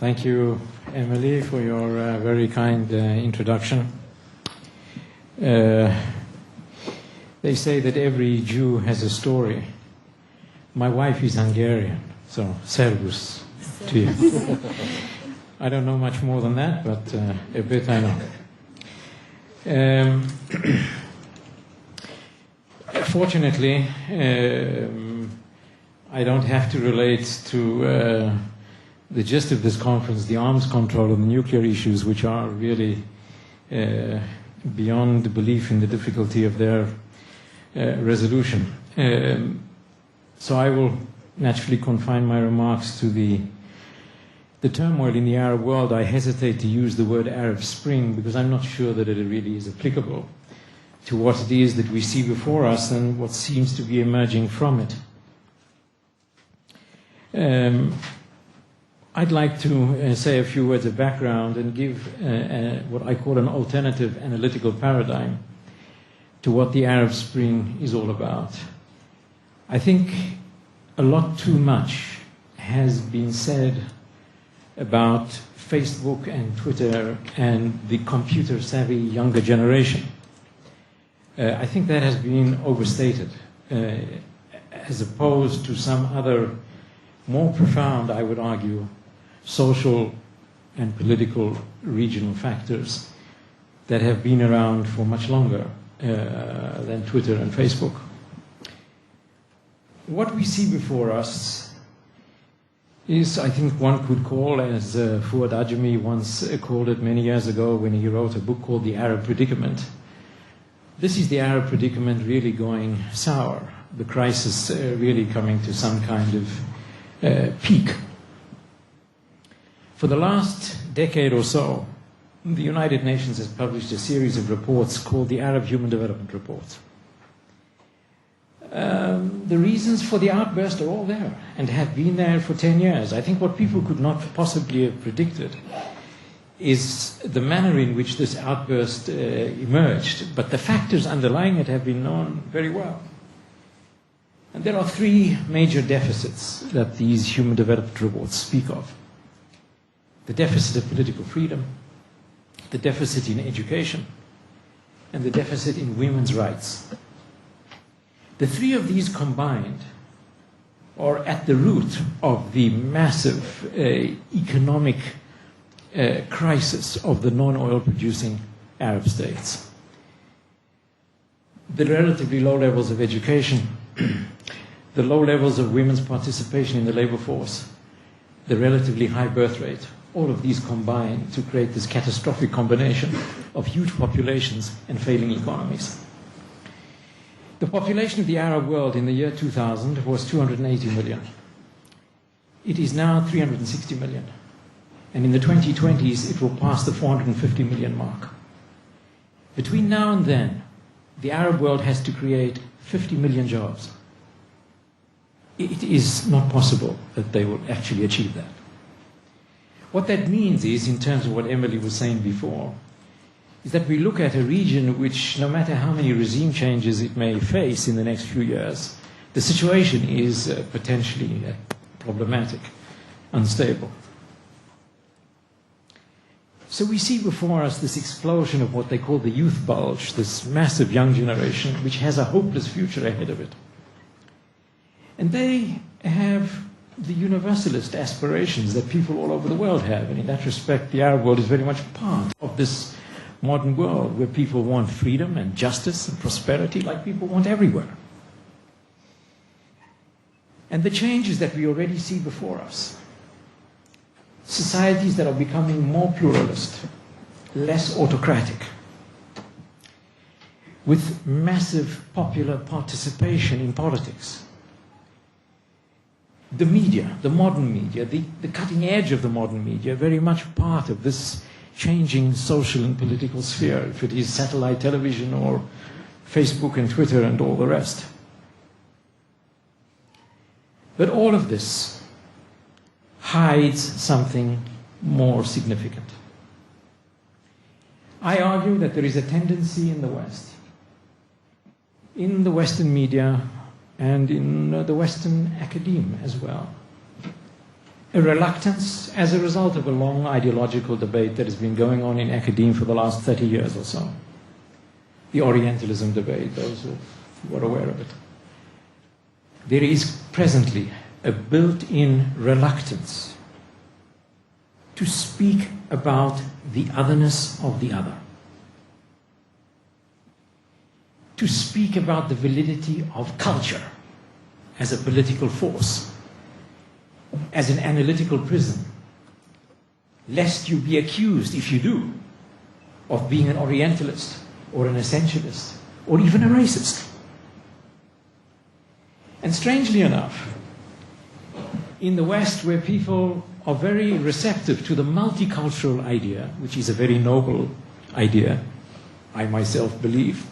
Thank you, Emily, for your very kind introduction. They say that every Jew has a story. My wife is Hungarian, so servus to you. I don't know much more than that, but a bit I know. Fortunately, I don't have to relate to the gist of this conference, the arms control and the nuclear issues, which are really beyond belief in the difficulty of their resolution. So I will naturally confine my remarks to the turmoil in the Arab world. I hesitate to use the word Arab Spring because I'm not sure that it really is applicable to what it is that we see before us and what seems to be emerging from it. I'd like to say a few words of background and give what I call an alternative analytical paradigm to what the Arab Spring is all about. I think a lot too much has been said about Facebook and Twitter and the computer-savvy younger generation. I think that has been overstated, as opposed to some other more profound, I would argue, social and political regional factors that have been around for much longer than Twitter and Facebook. What we see before us is, I think one could call, as Fuad Ajami once called it many years ago when he wrote a book called The Arab Predicament. This is the Arab predicament really going sour, the crisis really coming to some kind of peak. For the last decade or so, the United Nations has published a series of reports called the Arab Human Development Report. The reasons for the outburst are all there and have been there for 10 years. I think what people could not possibly have predicted is the manner in which this outburst emerged, but the factors underlying it have been known very well. And there are three major deficits that these human development reports speak of. The deficit of political freedom, the deficit in education, and the deficit in women's rights. The three of these combined are at the root of the massive economic crisis of the non-oil producing Arab states. The relatively low levels of education, the low levels of women's participation in the labor force, the relatively high birth rate, all of these combine to create this catastrophic combination of huge populations and failing economies. The population of the Arab world in the year 2000 was 280 million. It is now 360 million. And in the 2020s, it will pass the 450 million mark. Between now and then, the Arab world has to create 50 million jobs. It is not possible that they will actually achieve that. What that means is, in terms of what Emily was saying before, is that we look at a region which, no matter how many regime changes it may face in the next few years, the situation is potentially problematic, unstable. So we see before us this explosion of what they call the youth bulge, this massive young generation which has a hopeless future ahead of it. And they have the universalist aspirations that people all over the world have. And in that respect, the Arab world is very much part of this modern world where people want freedom and justice and prosperity like people want everywhere. And the changes that we already see before us, societies that are becoming more pluralist, less autocratic, with massive popular participation in politics. The media, the modern media, the cutting edge of the modern media, very much part of this changing social and political sphere, if it is satellite television or Facebook and Twitter and all the rest. But all of this hides something more significant. I argue that there is a tendency in the West, in the Western media and in the Western academe as well, a reluctance as a result of a long ideological debate that has been going on in academia for the last 30 years or so. The Orientalism debate, those who are aware of it. There is presently a built-in reluctance to speak about the otherness of the other, to speak about the validity of culture as a political force, as an analytical prism, lest you be accused, if you do, of being an Orientalist or an essentialist or even a racist. And strangely enough, in the West, where people are very receptive to the multicultural idea, which is a very noble idea, I myself believe,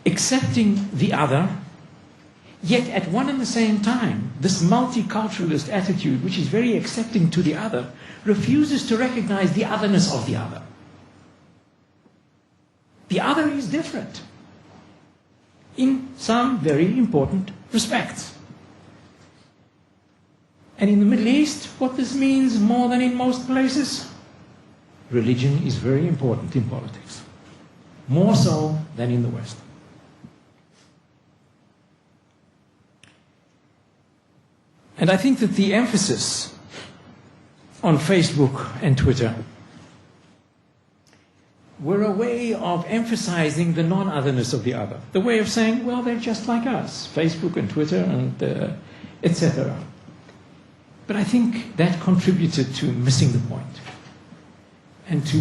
accepting the other, yet at one and the same time, this multiculturalist attitude, which is very accepting to the other, refuses to recognize the otherness of the other. The other is different in some very important respects. And in the Middle East, what this means more than in most places, religion is very important in politics, more so than in the West. And I think that the emphasis on Facebook and Twitter were a way of emphasizing the non-otherness of the other, the way of saying, well, they're just like us, Facebook and Twitter and etc. But I think that contributed to missing the point and to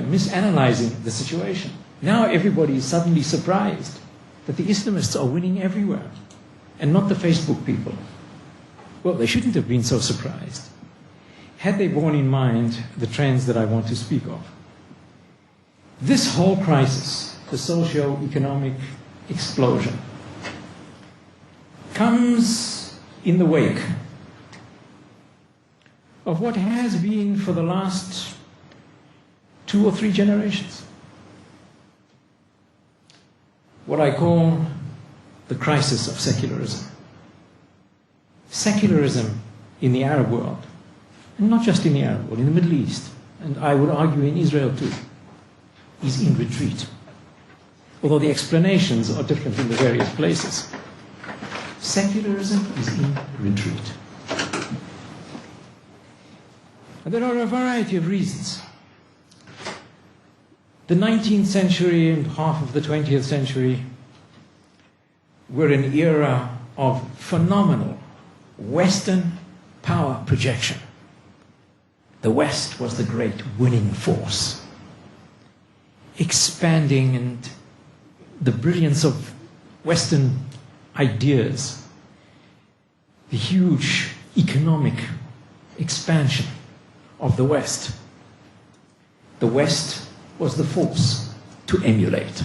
misanalyzing the situation. Now everybody is suddenly surprised that the Islamists are winning everywhere and not the Facebook people. Well, they shouldn't have been so surprised had they borne in mind the trends that I want to speak of. This whole crisis, the socio-economic explosion, comes in the wake of what has been for the last 2 or 3 generations what I call the crisis of secularism. Secularism in the Arab world, and not just in the Arab world, in the Middle East, and I would argue in Israel too, is in retreat. Although the explanations are different in the various places. Secularism is in retreat. And there are a variety of reasons. The 19th century and half of the 20th century were an era of phenomenal Western power projection. The West was the great winning force, expanding, and the brilliance of Western ideas, the huge economic expansion of the West. The West was the force to emulate.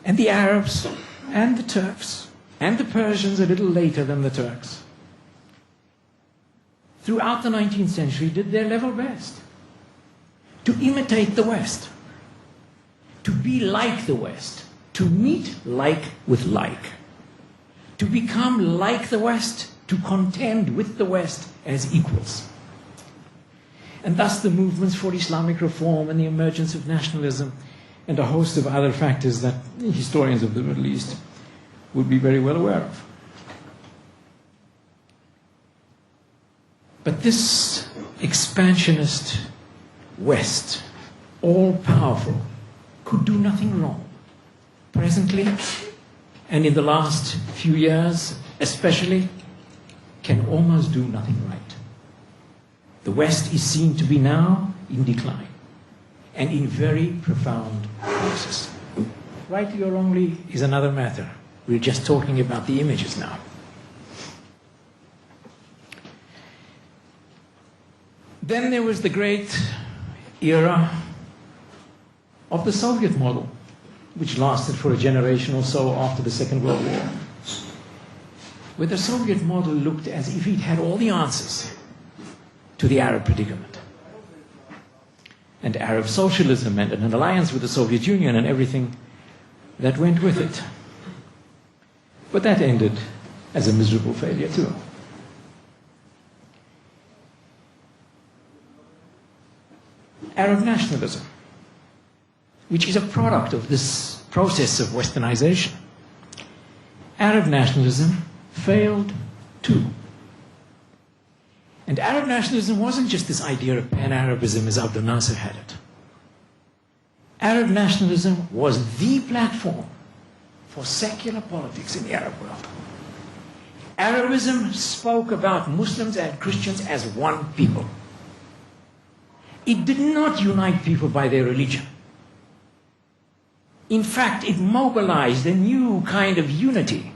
And the Arabs and the Turks and the Persians a little later than the Turks throughout the 19th century did their level best to imitate the West, to be like the West, to meet like with like, to become like the West, to contend with the West as equals. And thus the movements for Islamic reform and the emergence of nationalism and a host of other factors that historians of the Middle East would be very well aware of. But this expansionist West, all-powerful, could do nothing wrong. Presently, and in the last few years especially, can almost do nothing right. The West is seen to be now in decline and in very profound crisis. Rightly or wrongly is another matter. We're just talking about the images now. Then there was the great era of the Soviet model, which lasted for a generation or so after the Second World War, where the Soviet model looked as if it had all the answers to the Arab predicament. And Arab socialism and an alliance with the Soviet Union and everything that went with it. But that ended as a miserable failure too. Arab nationalism, which is a product of this process of westernization. Arab nationalism failed too. And Arab nationalism wasn't just this idea of pan-Arabism as Abdel Nasser had it. Arab nationalism was the platform for secular politics in the Arab world. Arabism spoke about Muslims and Christians as one people. It did not unite people by their religion. In fact, it mobilized a new kind of unity,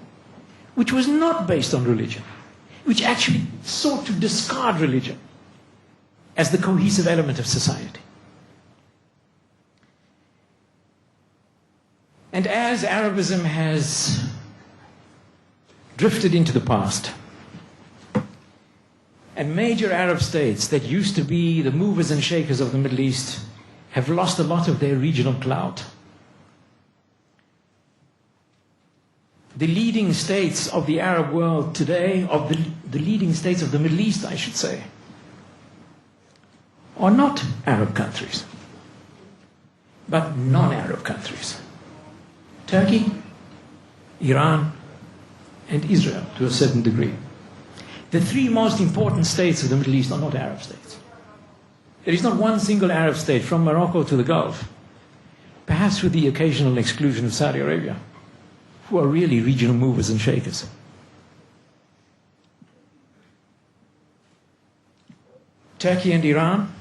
which was not based on religion, which actually sought to discard religion as the cohesive element of society. And as Arabism has drifted into the past, and major Arab states that used to be the movers and shakers of the Middle East have lost a lot of their regional clout. The leading states of the Arab world today, of the leading states of the Middle East, I should say, are not Arab countries, but non-Arab countries. Turkey, Iran, and Israel to a certain degree. The three most important states of the Middle East are not Arab states. There is not one single Arab state from Morocco to the Gulf, perhaps with the occasional exclusion of Saudi Arabia, who are really regional movers and shakers. Turkey and Iran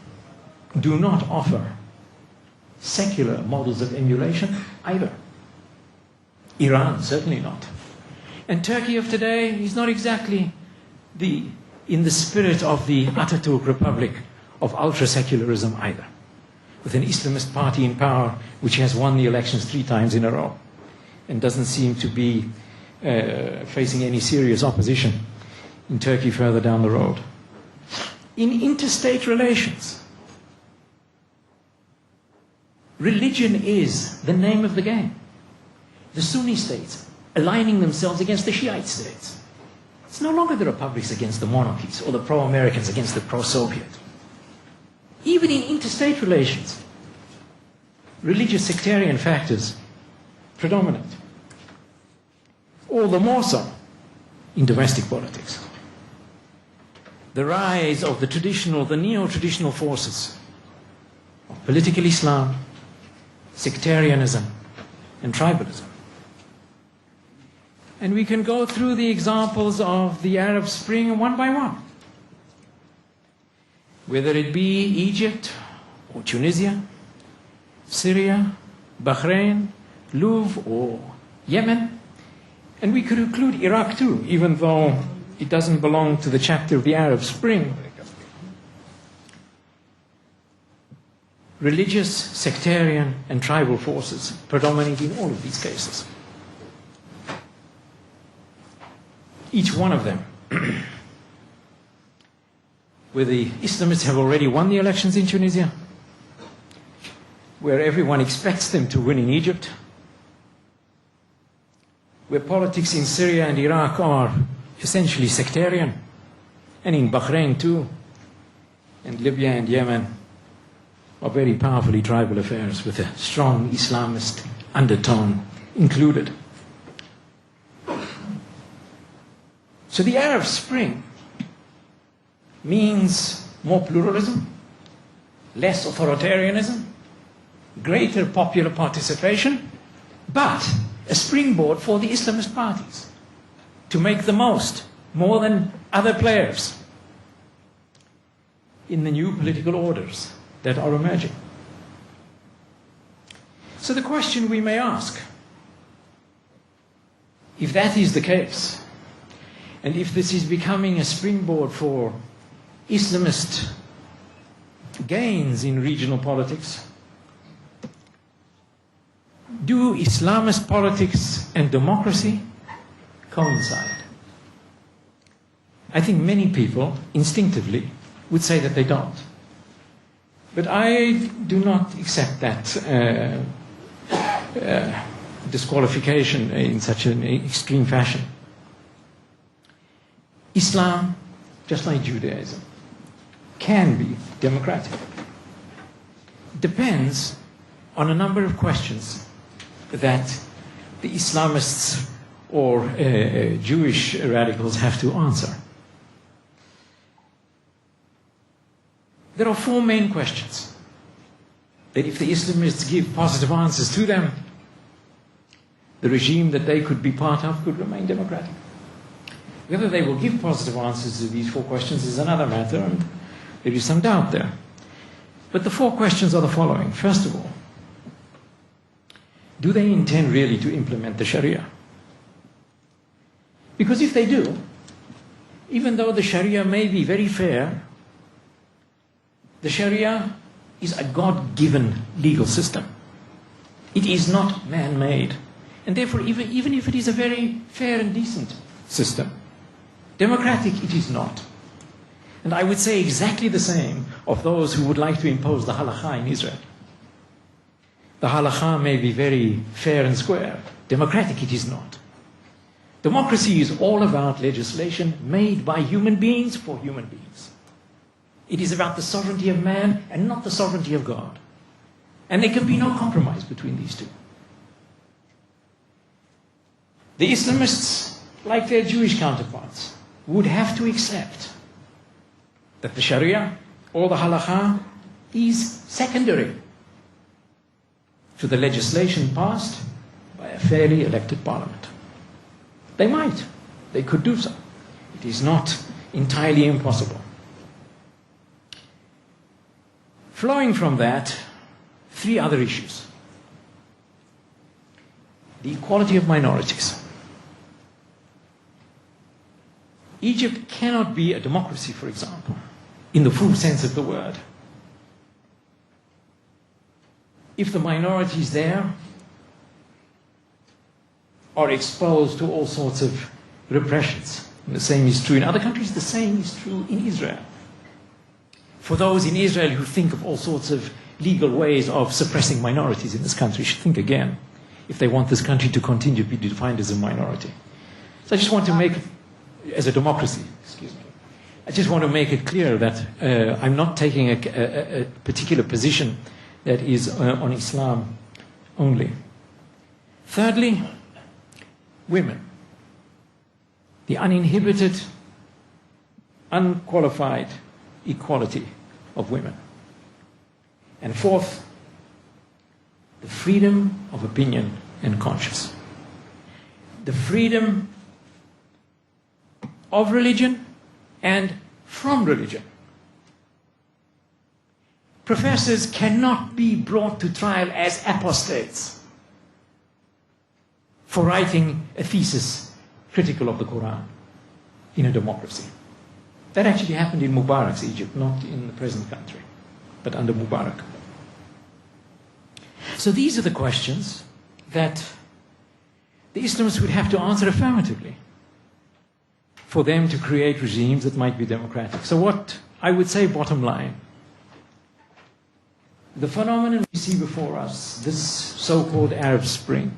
do not offer secular models of emulation either. Iran, certainly not. And Turkey of today is not exactly in the spirit of the Atatürk Republic of ultra-secularism either, with an Islamist party in power which has won the elections 3 times in a row and doesn't seem to be facing any serious opposition in Turkey further down the road. In interstate relations, religion is the name of the game. The Sunni states aligning themselves against the Shiite states. It's no longer the republics against the monarchies or the pro-Americans against the pro-Soviet. Even in interstate relations, religious sectarian factors predominate. All the more so in domestic politics. The rise of the neo-traditional forces of political Islam, sectarianism, and tribalism. And we can go through the examples of the Arab Spring one by one. Whether it be Egypt or Tunisia, Syria, Bahrain, Louvre or Yemen. And we could include Iraq too, even though it doesn't belong to the chapter of the Arab Spring. Religious, sectarian, and tribal forces predominate in all of these cases. Each one of them, where the Islamists have already won the elections in Tunisia, where everyone expects them to win in Egypt, where politics in Syria and Iraq are essentially sectarian, and in Bahrain too, and Libya and Yemen are very powerfully tribal affairs with a strong Islamist undertone included. So the Arab Spring means more pluralism, less authoritarianism, greater popular participation, but a springboard for the Islamist parties to make the most, more than other players, in the new political orders that are emerging. So the question we may ask, if that is the case, and if this is becoming a springboard for Islamist gains in regional politics, do Islamist politics and democracy coincide? I think many people instinctively would say that they don't. But I do not accept that disqualification in such an extreme fashion. Islam, just like Judaism, can be democratic. depends on a number of questions that the Islamists or Jewish radicals have to answer. There are four main questions that if the Islamists give positive answers to them, the regime that they could be part of could remain democratic. Whether they will give positive answers to these four questions is another matter, and there is some doubt there. But the four questions are the following. First of all, do they intend really to implement the Sharia? Because if they do, even though the Sharia may be very fair, the Sharia is a God-given legal system. It is not man-made. And therefore, even if it is a very fair and decent system, democratic it is not. And I would say exactly the same of those who would like to impose the halakha in Israel. The halakha may be very fair and square. Democratic it is not. Democracy is all about legislation made by human beings for human beings. It is about the sovereignty of man and not the sovereignty of God. And there can be no compromise between these two. The Islamists, like their Jewish counterparts, would have to accept that the Sharia or the halakha is secondary to the legislation passed by a fairly elected parliament. They might. They could do so. It is not entirely impossible. Flowing from that, three other issues. The equality of minorities. Egypt cannot be a democracy, for example, in the full sense of the word, if the minorities there are exposed to all sorts of repressions. And the same is true in other countries, the same is true in Israel. For those in Israel who think of all sorts of legal ways of suppressing minorities in this country, should think again if they want this country to continue to be defined as a minority. So I just want to make, as a democracy, excuse me, I just want to make it clear that I'm not taking a particular position that is on Islam only. Thirdly, women. The uninhibited, unqualified equality of women. And fourth, the freedom of opinion and conscience. The freedom of religion and from religion. Professors cannot be brought to trial as apostates for writing a thesis critical of the Quran in a democracy. That actually happened in Mubarak's Egypt, not in the present country, but under Mubarak. So these are the questions that the Islamists would have to answer affirmatively for them to create regimes that might be democratic. So what I would say, bottom line, the phenomenon we see before us, this so-called Arab Spring,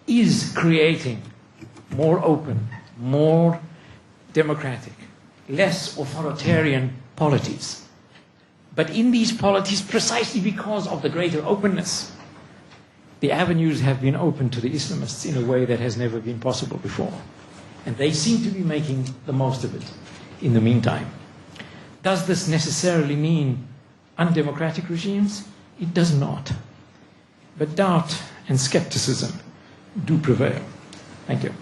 is creating more open, more democratic, less authoritarian polities. But in these polities, precisely because of the greater openness, the avenues have been opened to the Islamists in a way that has never been possible before. And they seem to be making the most of it in the meantime. Does this necessarily mean undemocratic regimes? It does not. But doubt and skepticism do prevail. Thank you.